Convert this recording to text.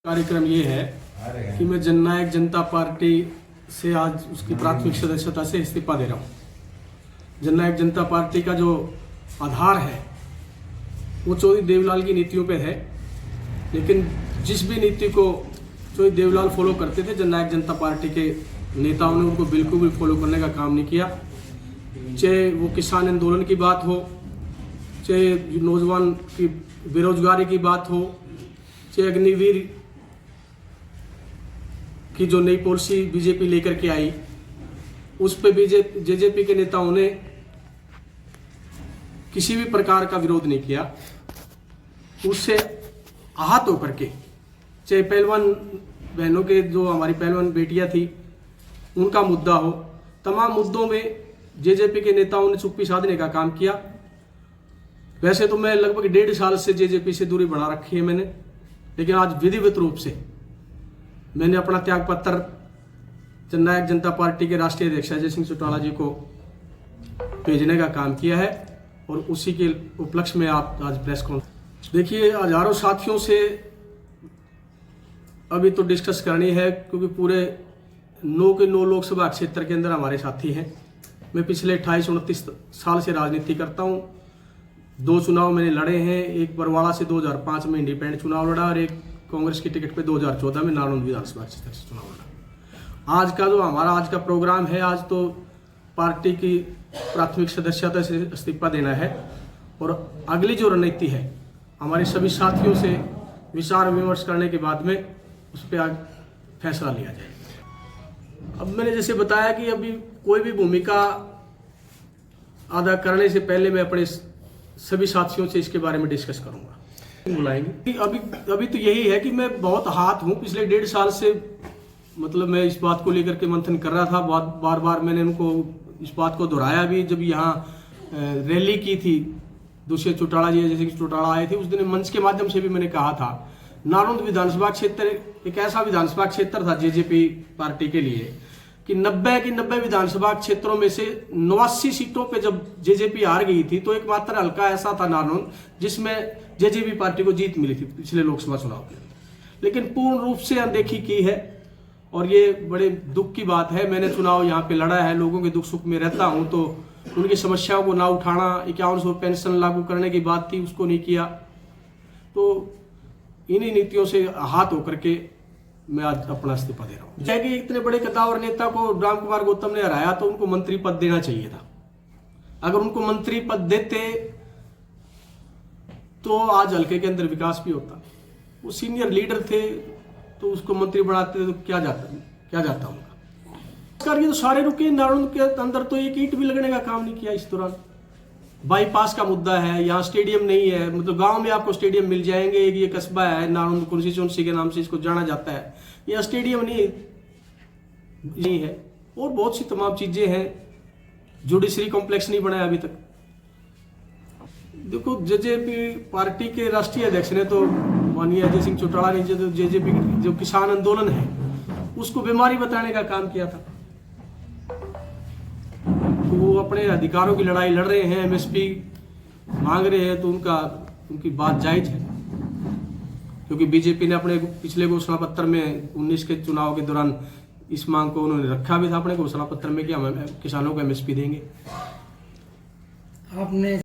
कार्यक्रम ये है कि मैं जननायक जनता पार्टी से आज उसकी प्राथमिक सदस्यता से इस्तीफा दे रहा हूँ। जननायक जनता पार्टी का जो आधार है वो चौधरी देवलाल की नीतियों पे है, लेकिन जिस भी नीति को चौधरी देवलाल फॉलो करते थे, जननायक जनता पार्टी के नेताओं ने उनको बिल्कुल भी फॉलो करने का काम नहीं किया। चाहे वो किसान आंदोलन की बात हो, चाहे नौजवान की बेरोजगारी की बात हो, चाहे अग्निवीर की जो नई पॉलिसी बीजेपी लेकर के आई उस पे जेजेपी के नेताओं ने किसी भी प्रकार का विरोध नहीं किया। उससे आहत होकर के, चाहे पहलवान बहनों के जो हमारी पहलवान बेटियां थी उनका मुद्दा हो, तमाम मुद्दों में जेजेपी के नेताओं ने चुप्पी साधने का काम किया। वैसे तो मैं लगभग 1.5 साल से जेजेपी से दूरी बना रखी है मैंने, लेकिन आज विधिवत रूप से मैंने अपना त्याग पत्र जननायक जनता पार्टी के राष्ट्रीय अध्यक्ष अजय सिंह चौटाला जी को भेजने का काम किया है और उसी के उपलक्ष्य में आप आज प्रेस कॉन्फ्रेंस। देखिए, हजारों साथियों से अभी तो डिस्कस करनी है, क्योंकि पूरे 9 के 9 लोकसभा क्षेत्र के अंदर हमारे साथी हैं। मैं पिछले 28-29 साल से राजनीति करता हूं। 2 चुनाव मैंने लड़े हैं, एक बरवाड़ा से 2005 में इंडिपेंडेंट चुनाव लड़ा और एक कांग्रेस की टिकट पे 2014 में नालंदा विधानसभा क्षेत्र से चुनाव लड़ा। आज का जो हमारा आज का प्रोग्राम है, आज तो पार्टी की प्राथमिक सदस्यता से इस्तीफा देना है और अगली जो रणनीति है हमारे सभी साथियों से विचार विमर्श करने के बाद में उस पर आज फैसला लिया जाएगा। अब मैंने जैसे बताया कि अभी कोई भी भूमिका अदा करने से पहले मैं अपने सभी साथियों से इसके बारे में डिस्कस करूंगा, बुलाएंगे। अभी तो यही है कि मैं बहुत आहत हूँ। पिछले 1.5 साल से मतलब मैं इस बात को लेकर के मंथन कर रहा था। बार बार मैंने उनको इस बात को दोहराया भी। जब यहाँ रैली की थी, दूसरे चौटाला जी जैसे चौटाला आए थे, उस दिन मंच के माध्यम से भी मैंने कहा था नालंदा विधानसभा क्षेत्र एक ऐसा विधानसभा क्षेत्र था जेजेपी पार्टी के लिए कि 90 की 90 विधानसभा क्षेत्रों में से 89 सीटों पे जब जेजेपी हार गई थी तो एकमात्र हल्का ऐसा था नालंदा जिसमें जेजेपी पार्टी को जीत मिली थी पिछले लोकसभा चुनाव में, लेकिन पूर्ण रूप से अनदेखी की है और ये बड़े दुख की बात है। मैंने चुनाव यहाँ पे लड़ा है, लोगों के दुख सुख में रहता हूँ, तो उनकी समस्याओं को ना उठाना, 5100 पेंशन लागू करने की बात थी उसको नहीं किया, तो इन्हीं नीतियों से आहत होकर के मैं आज अपना इस्तीफा दे रहा हूँ। जैसे कि इतने बड़े कद्दावर नेता को राम कुमार गौतम ने हराया तो उनको मंत्री पद देना चाहिए था। अगर उनको मंत्री पद देते तो आज हल्के के अंदर विकास भी होता। वो सीनियर लीडर थे तो उसको मंत्री बनाते तो क्या जाता उनका। ये तो सारे रुके, नालंदा के अंदर तो एक ईंट भी लगने का काम नहीं किया इस दौरान। बाईपास का मुद्दा है, यहाँ स्टेडियम नहीं है, मतलब गांव में आपको स्टेडियम मिल जाएंगे। ये कस्बा है नालंदा कॉन्स्टिट्यूंसी के नाम से इसको जाना जाता है, यहाँ स्टेडियम नहीं है और बहुत सी तमाम चीजें हैं। जुडिशरी कॉम्प्लेक्स नहीं बनाया अभी तक। देखो, जेजेपी पार्टी के राष्ट्रीय अध्यक्ष ने तो माननीय अजय सिंह चौटाला ने जो जेजेपी जो किसान आंदोलन है उसको बीमारी बताने का काम किया था। तो वो अपने अधिकारों की लड़ाई लड़ रहे हैं, एमएसपी मांग रहे हैं, तो उनकी बात जायज है, क्योंकि बीजेपी ने अपने पिछले घोषणा पत्र में 19 के चुनाव के दौरान इस मांग को उन्होंने रखा भी था अपने घोषणा पत्र में कि हम किसानों को एमएसपी देंगे। आपने